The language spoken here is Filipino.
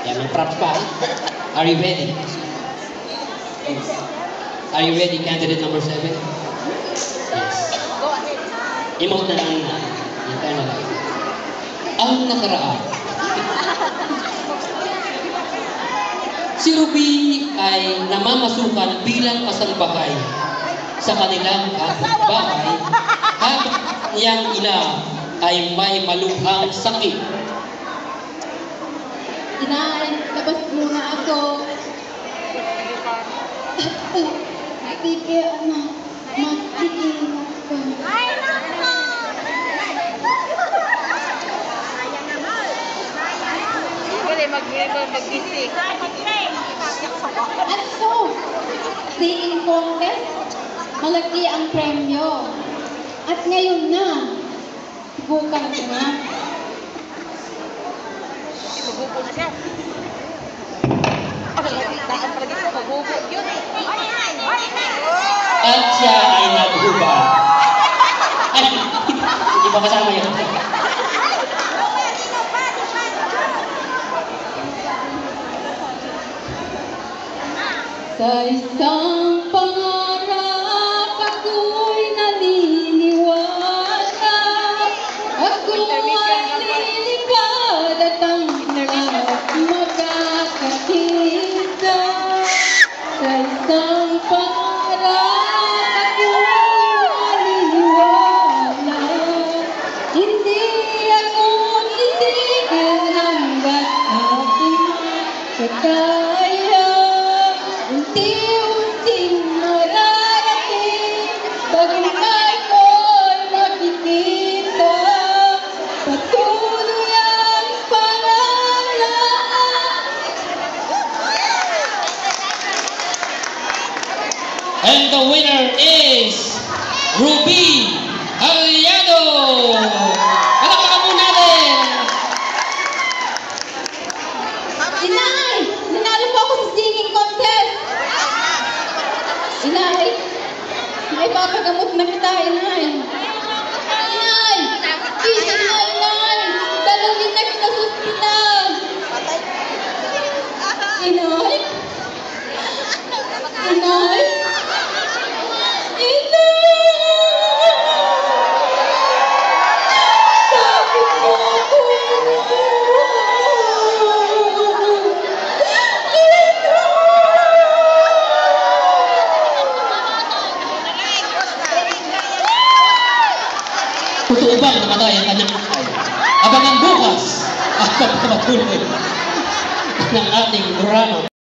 Yan, may props pa. Are you ready? Are you ready, candidate number 7? Yes. Emote na lang na. Hintay na lang. Ang nakaraan. Si Ruby ay namamasukan bilang kasalbahay sa kanilang bahay habang niyang ina ay may maluhang sakit. Inay, labas muna ako. Sige, anak. Magtigil ako. Ay, naku! Hindi mag-gising. Ano? Singing contest? Malaki ang premyo. At ngayon na, subukan ko na. Magubo na siya. Magubo yun. At siya ay naghubad. Ay, hindi pa kasama yun. Sa isang pangarap ako'y naniniwala. Ako ay lilipad at ang lahat magkakakita. Sa isang pangarap ako'y naniniwala. Hindi ako titigil hanggat aking makakaya. Unti-unting mararating, bagaimay ko'y makikita. Patuloy ang pangarap. And the winner is Ruby Aliado! Palakpakan po natin! Inay! Nanalo po ako sa singing contest! Inay! May papagamot na kita, Inay! Inay! Isa na, Inay! Dalawin na kita sa ospital! Inay! Inay! Totoo bang namatay ang kanyang ay? Abangan bukas ang pagpapatuloy ng ating drama.